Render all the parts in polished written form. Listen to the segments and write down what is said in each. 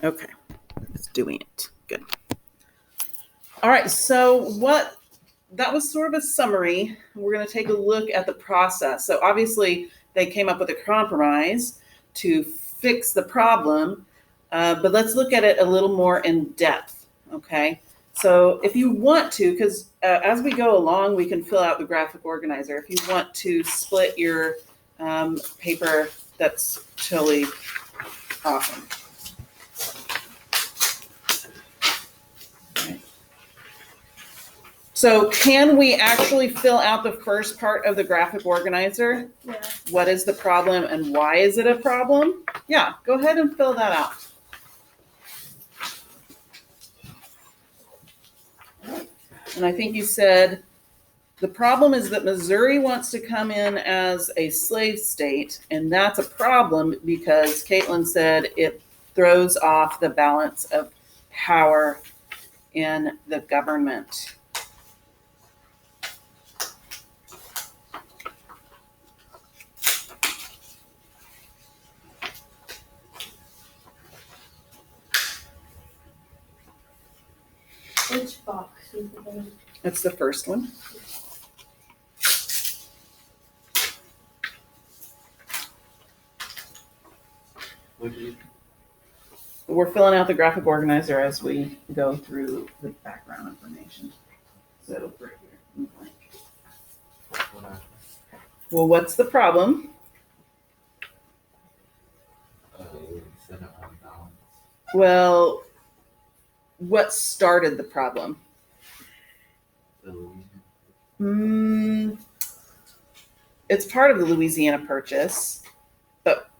Okay, it's doing it. Good. All right, so that was sort of a summary. We're going to take a look at the process. So obviously they came up with a compromise to fix the problem, but let's look at it a little more in depth, okay? So if you want to, because as we go along, we can fill out the graphic organizer. If you want to split your paper, that's totally awesome. So can we actually fill out the first part of the graphic organizer? Yeah. What is the problem and why is it a problem? Yeah, go ahead and fill that out. And I think you said the problem is that Missouri wants to come in as a slave state, and that's a problem because Caitlin said it throws off the balance of power in the government. Which box is the one? That's the first one. We're filling out the graphic organizer as we go through the background information. So it'll right here in the blank. Well, what's the problem? Well, what started the problem? It's part of the Louisiana Purchase, but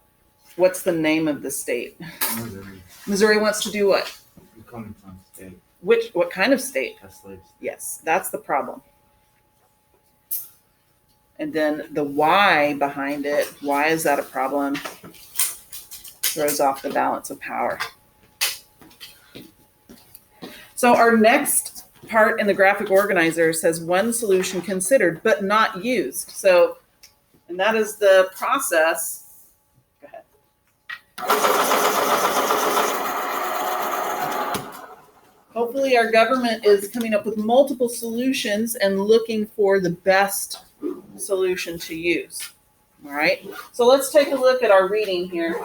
what's the name of the state? Missouri. Missouri wants to do what? Becoming some state. What kind of state? A slave state. Yes, that's the problem. And then the why behind it, why is that a problem? Throws off the balance of power. So our next part in the graphic organizer says one solution considered but not used. So, and that is the process. Go ahead. Hopefully our government is coming up with multiple solutions and looking for the best solution to use. All right, so let's take a look at our reading here.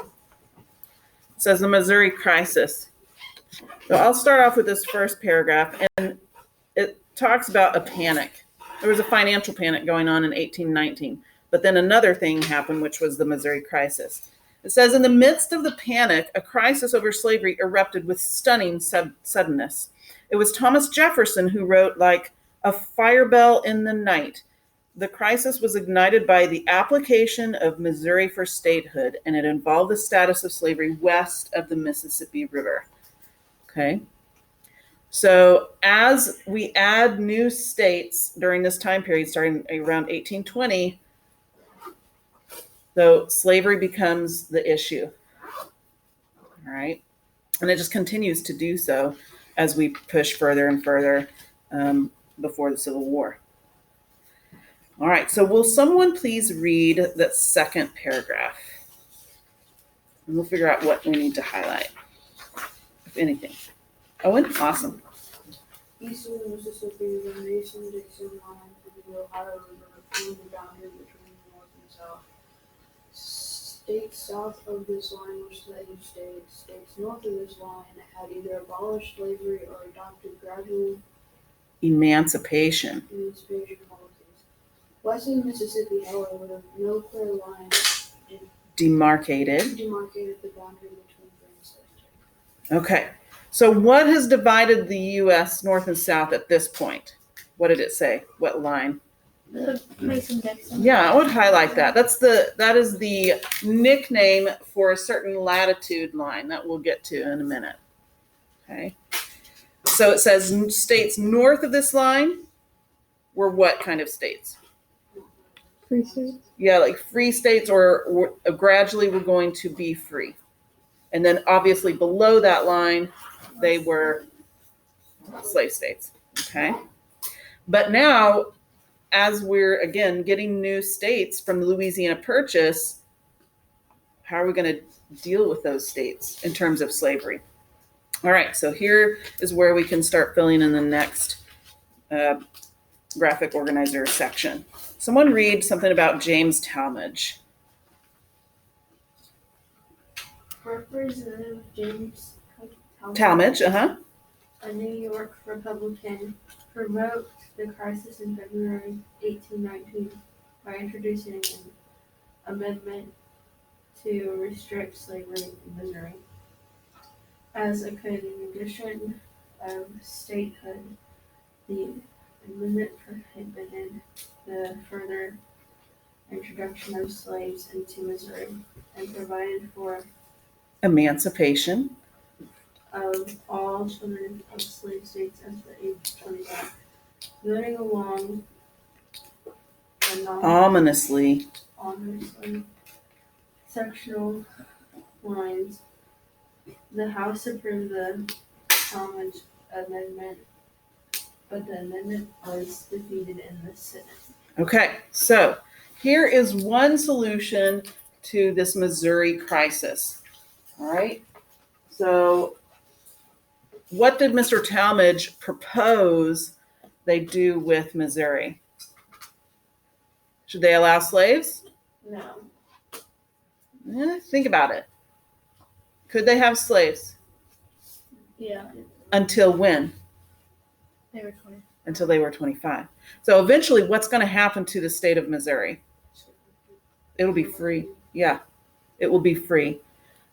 It says the Missouri crisis. So I'll start off with this first paragraph, and it talks about a panic. There was a financial panic going on in 1819, but then another thing happened, which was the Missouri crisis. It says, in the midst of the panic, a crisis over slavery erupted with stunning suddenness. It was Thomas Jefferson who wrote, like a fire bell in the night. The crisis was ignited by the application of Missouri for statehood, and it involved the status of slavery west of the Mississippi River. Okay. So as we add new states during this time period, starting around 1820, though slavery becomes the issue. All right. And it just continues to do so as we push further and further before the Civil War. All right. So will someone please read that second paragraph? And we'll figure out what we need to highlight, if anything. Owen? Awesome. East of the Mississippi, the Mason-Dixon line through the Ohio River formed the boundary between North and South. States south of this line were slave states. States north of this line had either abolished slavery or adopted gradual Emancipation policies. West of the Mississippi, however, no clear line demarcated the boundary between free and slave states. Okay. So what has divided the U.S. North and South at this point? What did it say? What line? The Mason-Dixon. Yeah, I would highlight that. That is the nickname for a certain latitude line that we'll get to in a minute. Okay. So it says states north of this line were what kind of states? Free states. Yeah, like free states or gradually were going to be free. And then obviously below that line, they were slave states. Okay. But now, as we're, again, getting new states from the Louisiana Purchase, how are we going to deal with those states in terms of slavery? All right, so here is where we can start filling in the next graphic organizer section. Someone read something about James Talmage. Representative James Talmage, a New York Republican, provoked the crisis in February 1819 by introducing an amendment to restrict slavery in Missouri. As a condition of statehood, the amendment prohibited the further introduction of slaves into Missouri and provided for emancipation. of all children of slave states at the age of 25. Voting along the Ominously. sectional lines, the House approved the Talmadge Amendment, but the amendment was defeated in the Senate. Okay, so here is one solution to this Missouri crisis. All right, so what did Mr. Talmage propose they do with Missouri? Should they allow slaves? No. Think about it. Could they have slaves? Yeah. Until when? They were 20. Until they were 25. So eventually, what's going to happen to the state of Missouri? It'll be free. Yeah, it will be free.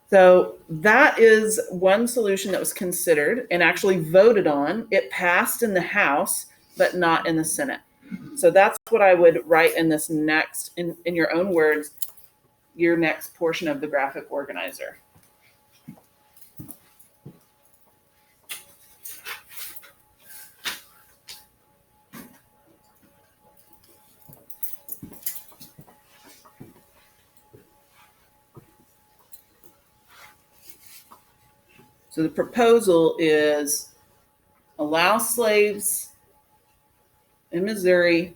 So that is one solution that was considered and actually voted on. It passed in the House, but not in the Senate. So that's what I would write in this next, in your own words, your next portion of the graphic organizer. So the proposal is allow slaves in Missouri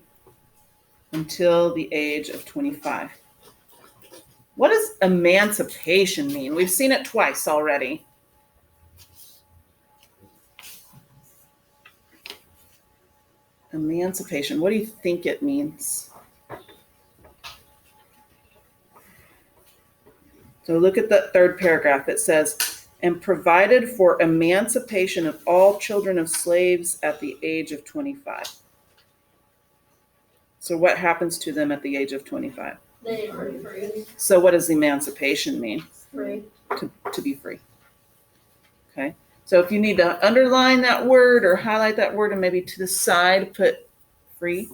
until the age of 25. What does emancipation mean? We've seen it twice already. Emancipation, what do you think it means? So look at the third paragraph. It says, and provided for emancipation of all children of slaves at the age of 25. So what happens to them at the age of 25? They are free. So what does emancipation mean? Free. To be free. Okay. So if you need to underline that word or highlight that word and maybe to the side put free,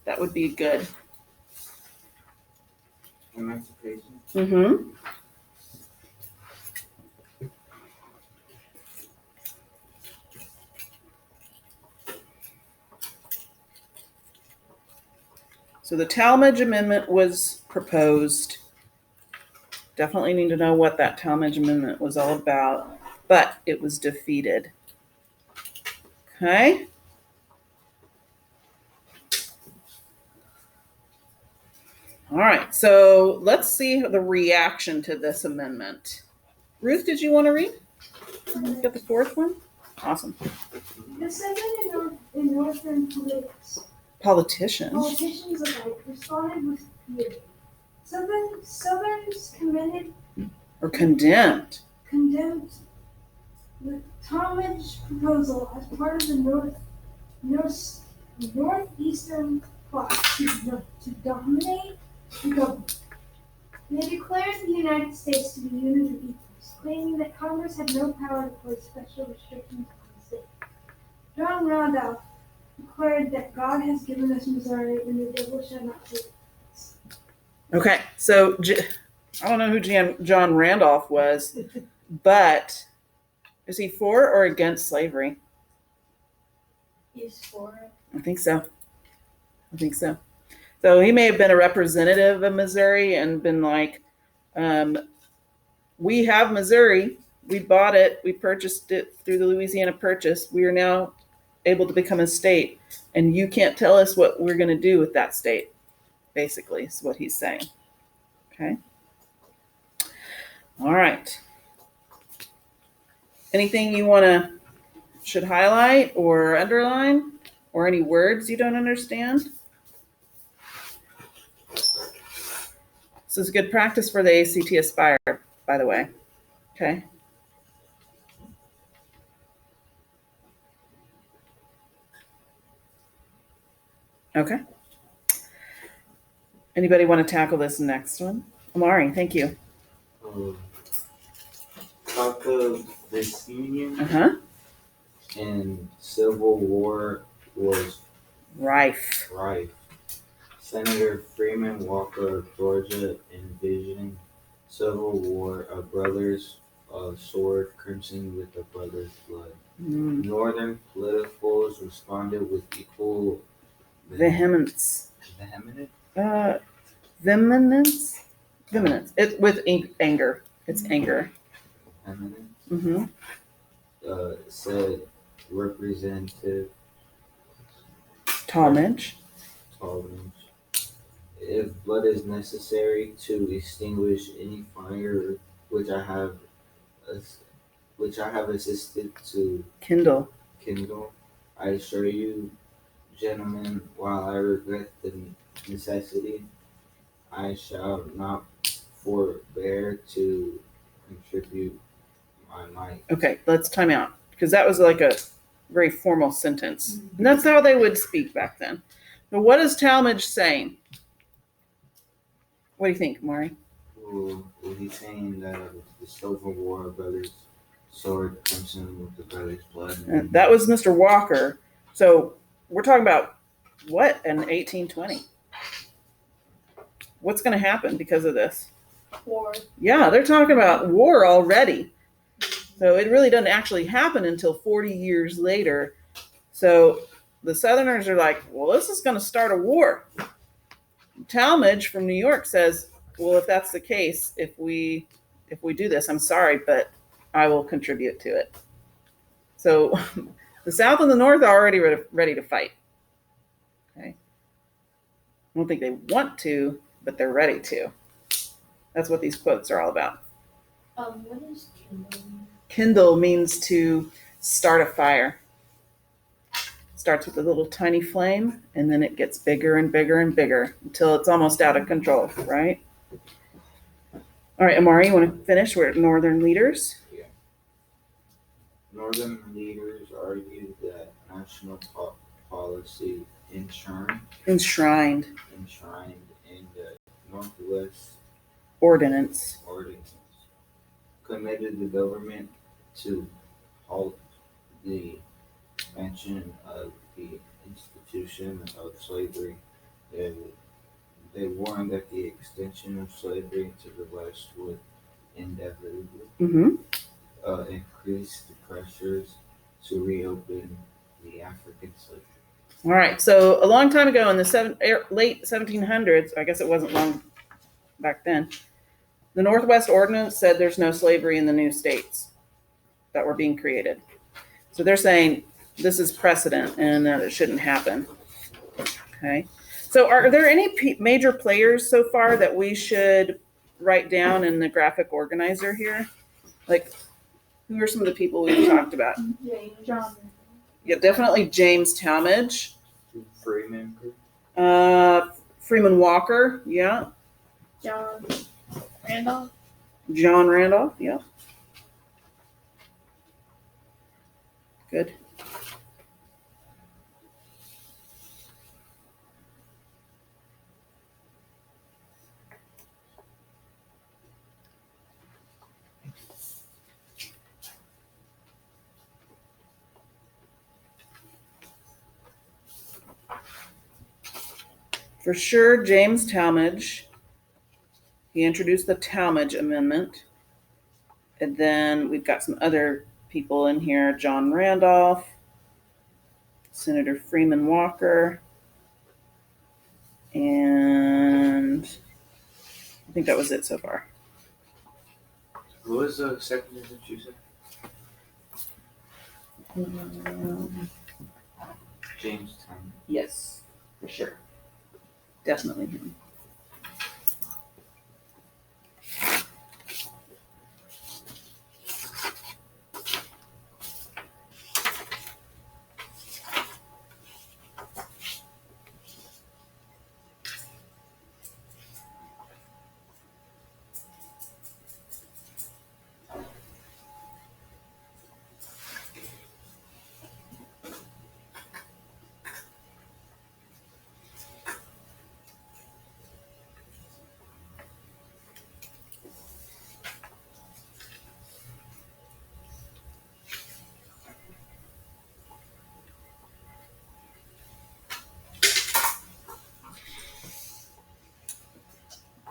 that would be good. Emancipation. Mm-hmm. So the Talmadge Amendment was proposed. Definitely need to know what that Talmadge Amendment was all about, but it was defeated. Okay. All right, so let's see the reaction to this amendment. Ruth, did you want to read? You got the fourth one? Awesome. The seven in northern Politicians. politicians alike responded with fury. Southerns Or condemned. condemned the Talmadge proposal as part of the northeastern plot to dominate the government. They declared the United States to be unit of equals, claiming that Congress had no power to place special restrictions on the state. John Randolph declared that God has given us Missouri and the devil shall not take us. Okay, so I don't know who John Randolph was, but is he for or against slavery? He's for it. I think so. So he may have been a representative of Missouri and been like, we have Missouri. We bought it. We purchased it through the Louisiana Purchase. We are now able to become a state. And you can't tell us what we're going to do with that state, basically, is what he's saying. Okay. All right. Anything you should highlight or underline, or any words you don't understand? This is good practice for the ACT Aspire, by the way. Okay. Okay. Anybody want to tackle this next one? Amari, thank you. Talk of this union Uh-huh. and Civil War was Rife. rife. Senator Freeman Walker of Georgia envisioned Civil War, a brother's sword crimson with a brother's blood. Northern politicals responded with equal Vehemence. vehement. Vehemence. It with anger. It's anger. Vehement, said Representative Talmadge. Talmadge. If blood is necessary to extinguish any fire which I have assisted to Kindle. kindle, I assure you, gentlemen, while I regret the necessity, I shall not forbear to contribute my might. Okay, let's time out, because that was like a very formal sentence. And that's how they would speak back then. But what is Talmadge saying? What do you think, Mari? Well, he's saying that the Civil War brothers sword crimson with the brothers' blood. That was Mr. Walker. So we're talking about what in 1820? What's going to happen because of this? War. Yeah, they're talking about war already. So it really doesn't actually happen until 40 years later. So the Southerners are like, well, this is going to start a war. Talmadge from New York says, well, if that's the case, if we do this, I'm sorry, but I will contribute to it. So the South and the North are already ready to fight. Okay. I don't think they want to, but they're ready to. That's what these quotes are all about. What is kindle? Kindle means to start a fire. Starts with a little tiny flame, and then it gets bigger and bigger and bigger until it's almost out of control, right? All right, Amari, you want to finish? We're at Northern leaders. Northern leaders argued that national policy enshrined in the Northwest Ordinance. committed the government to halt the expansion of the institution of slavery. They warned that the extension of slavery to the West would inevitably increase the pressures to reopen the African slave trade. All right, so a long time ago in the late 1700s, I guess it wasn't long back then, the Northwest Ordinance said there's no slavery in the new states that were being created. So they're saying this is precedent and that it shouldn't happen. Okay. So are there any major players so far that we should write down in the graphic organizer here? Like, who are some of the people we've talked about? John. Yeah, definitely James Talmadge. Freeman. Freeman Walker, yeah. John Randolph. John Randolph, yeah. Good. For sure, James Talmadge. He introduced the Talmadge Amendment. And then we've got some other people in here. John Randolph, Senator Freeman Walker, and I think that was it so far. Who was the second that you said? Jamestown. Yes, for sure. Definitely him.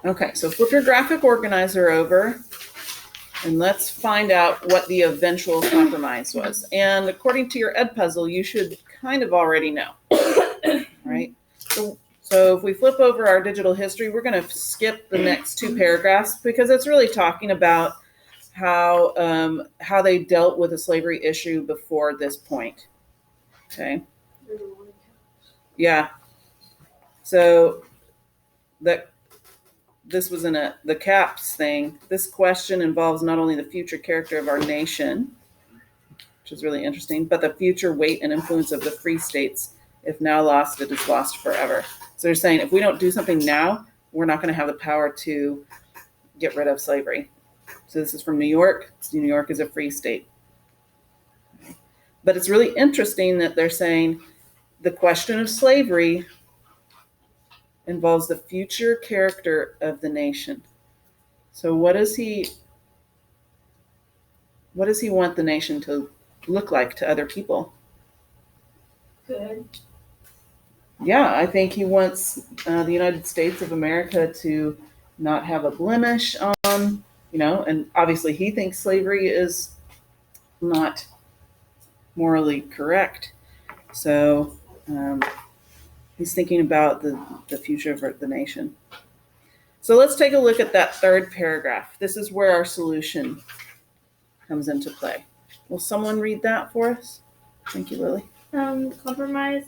Okay, so flip your graphic organizer over and let's find out what the eventual compromise was. And according to your Ed puzzle, you should kind of already know, right? So if we flip over our digital history, we're going to skip the next two paragraphs because it's really talking about how they dealt with the slavery issue before this point. Okay. Yeah. So this was in the CAPS thing. This question involves not only the future character of our nation, which is really interesting, but the future weight and influence of the free states. If now lost, it is lost forever. So they're saying if we don't do something now, we're not going to have the power to get rid of slavery. So this is from New York. New York is a free state. But it's really interesting that they're saying the question of slavery involves the future character of the nation. So what does he want the nation to look like to other people? Good. Yeah, I think he wants the United States of America to not have a blemish on, and obviously he thinks slavery is not morally correct. So he's thinking about the future of the nation. So let's take a look at that third paragraph. This is where our solution comes into play. Will someone read that for us? Thank you, Lily. Compromise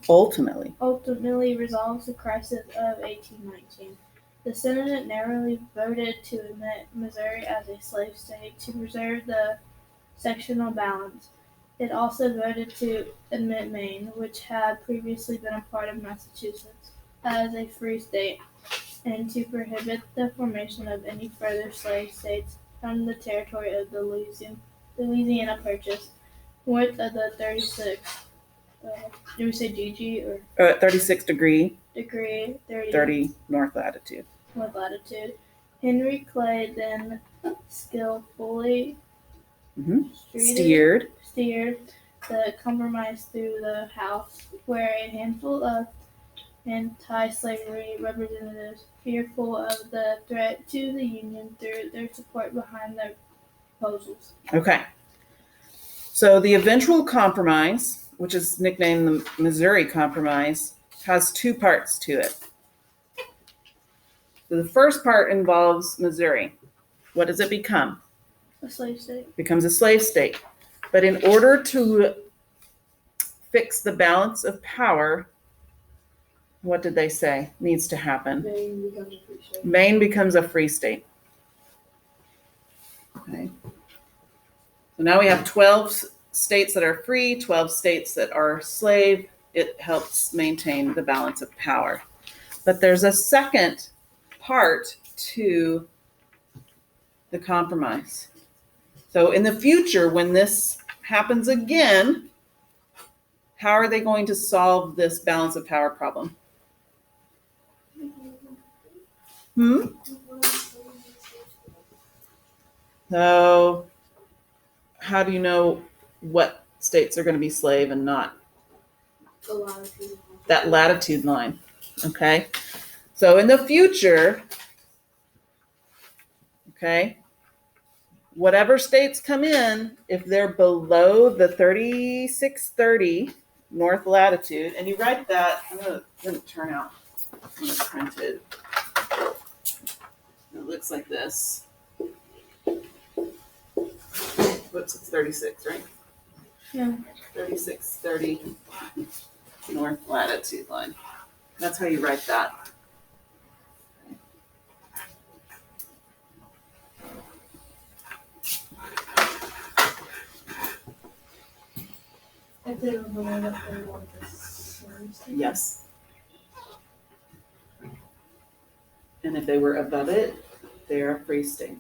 Ultimately resolves the crisis of 1819. The Senate narrowly voted to admit Missouri as a slave state to preserve the sectional balance. It also voted to admit Maine, which had previously been a part of Massachusetts, as a free state, and to prohibit the formation of any further slave states from the territory of the Louisiana Purchase, north of the 36, do we say GG or 36 degree, degree 30 north latitude. north latitude. Henry Clay then skillfully steered the compromise through the House, where a handful of anti-slavery representatives, fearful of the threat to the Union, threw their support behind the proposals. Okay. So the eventual compromise, which is nicknamed the Missouri Compromise, has two parts to it. So the first part involves Missouri. What does it become? A slave state. It becomes a slave state. But in order to fix the balance of power, what did they say needs to happen? Maine becomes a free state. Maine becomes a free state. Okay. So now we have 12 states that are free, 12 states that are slave. It helps maintain the balance of power. But there's a second part to the compromise. So in the future, when this happens again, how are they going to solve this balance of power problem? So how do you know what states are going to be slave and not? The latitude. That latitude line. Okay. So in the future, okay, whatever states come in, if they're below the 3630 north latitude, and you write that, it didn't turn out when it's printed. It looks like this. Whoops, it's 36, right? Yeah. 3630 north latitude line. That's how you write that. If they were below that, they want this. Yes. And if they were above it, they're a free state.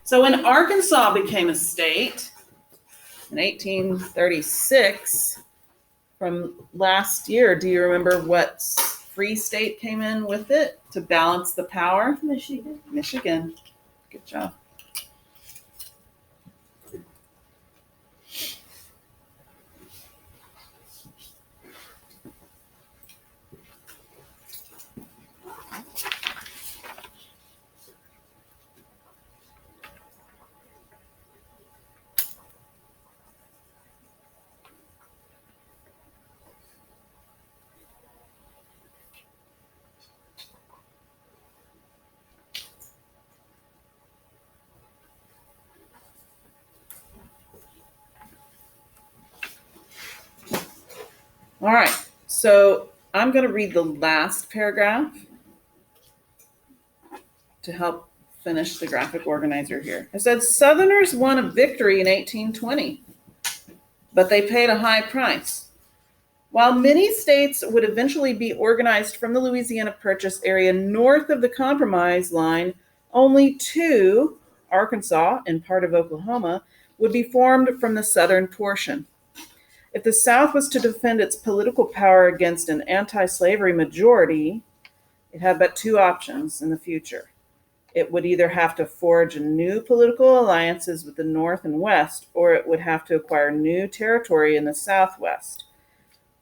So when Arkansas became a state in 1836, from last year, do you remember what free state came in with it to balance the power? Michigan. Michigan. Good job. All right, so I'm going to read the last paragraph to help finish the graphic organizer here. It said, Southerners won a victory in 1820, but they paid a high price. While many states would eventually be organized from the Louisiana Purchase area north of the Compromise line, only 2, Arkansas and part of Oklahoma, would be formed from the southern portion. If the South was to defend its political power against an anti-slavery majority, it had but 2 options in the future. It would either have to forge new political alliances with the North and West, or it would have to acquire new territory in the Southwest.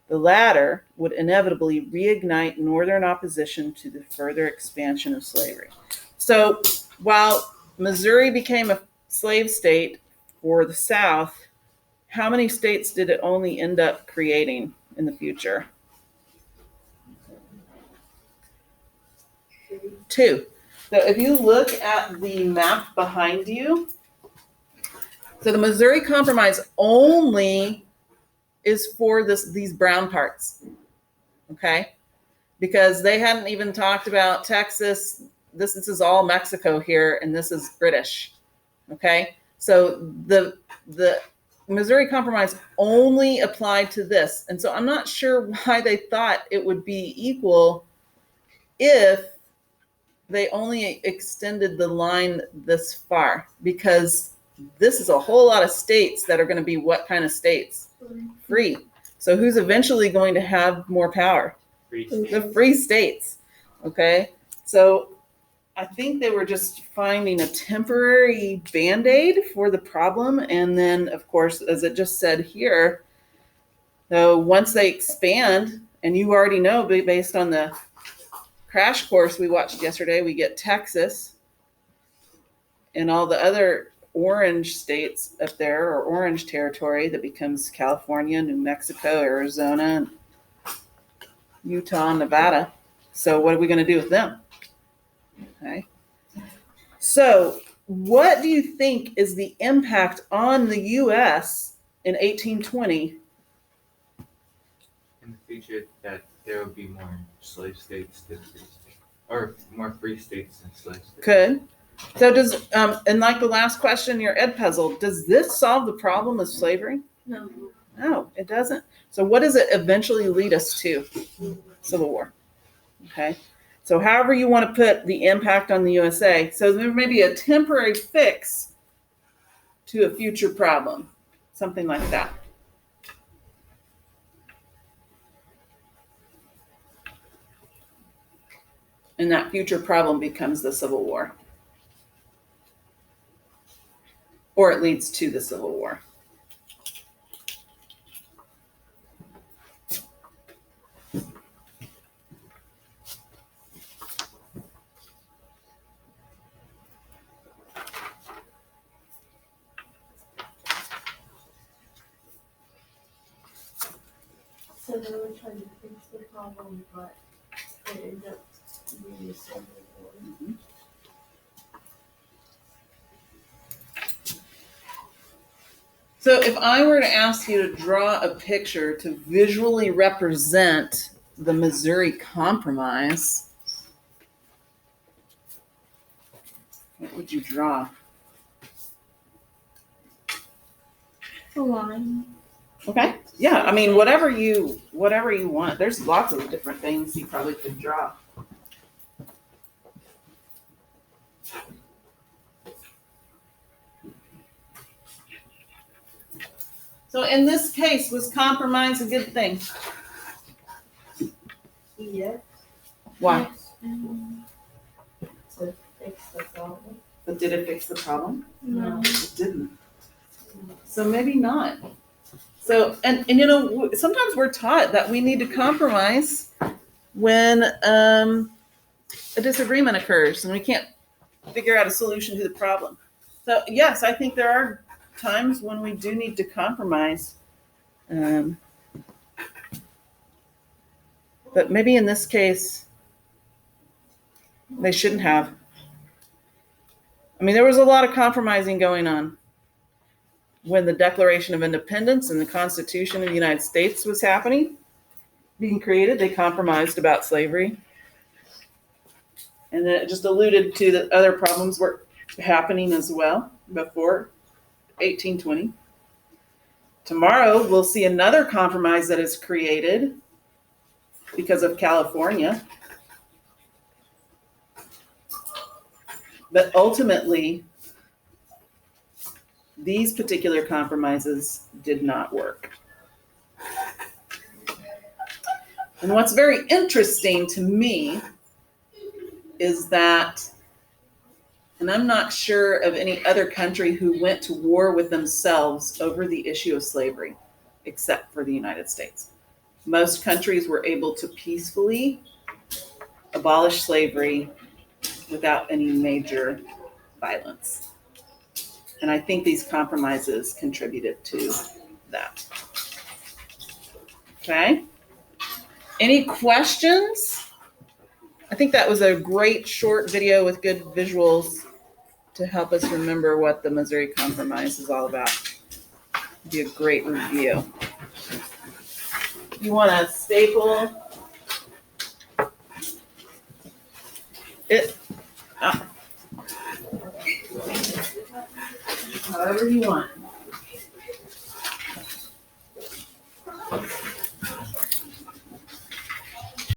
The latter would inevitably reignite Northern opposition to the further expansion of slavery. So while Missouri became a slave state for the South, how many states did it only end up creating in the future? 2. So if you look at the map behind you, so the Missouri Compromise only is for these brown parts, okay? Because they hadn't even talked about Texas. This is all Mexico here, and this is British, okay? So the Missouri Compromise only applied to this. And so I'm not sure why they thought it would be equal if they only extended the line this far, because this is a whole lot of states that are going to be what kind of states? Free. So who's eventually going to have more power? The free states. Okay. So I think they were just finding a temporary Band-Aid for the problem. And then, of course, as it just said here, so once they expand, and you already know based on the crash course we watched yesterday, we get Texas and all the other orange states up there, or orange territory, that becomes California, New Mexico, Arizona, Utah, Nevada. So what are we going to do with them? Okay. So what do you think is the impact on the U.S. in 1820? In the future, that there will be more slave states than free states, or more free states than slave states. Could. So does, and like the last question, your Ed puzzle, does this solve the problem of slavery? No. No, it doesn't. So what does it eventually lead us to? Civil War. Okay. So however you want to put the impact on the USA, so there may be a temporary fix to a future problem, something like that. And that future problem becomes the Civil War. Or it leads to the Civil War. So they were trying to fix the problem, but it ended up being a civil war. So if I were to ask you to draw a picture to visually represent the Missouri Compromise, what would you draw? A line. Okay. Yeah, I mean, whatever you want. There's lots of different things you probably could draw. So in this case, was compromise a good thing? Yes, Why? to fix the problem. But did it fix the problem? No. It didn't. So maybe not. So, and you know, sometimes we're taught that we need to compromise when a disagreement occurs and we can't figure out a solution to the problem. So yes, I think there are times when we do need to compromise. But maybe in this case, they shouldn't have. I mean, there was a lot of compromising going on when the Declaration of Independence and the Constitution of the United States was happening. being created, they compromised about slavery. And then it just alluded to that other problems were happening as well before 1820. Tomorrow, we'll see another compromise that is created because of California. But ultimately, these particular compromises did not work. And what's very interesting to me is that, and I'm not sure of any other country who went to war with themselves over the issue of slavery, except for the United States. Most countries were able to peacefully abolish slavery without any major violence. And I think these compromises contributed to that. Okay? Any questions? I think that was a great short video with good visuals to help us remember what the Missouri Compromise is all about. It'd be a great review. You want to staple it however you want.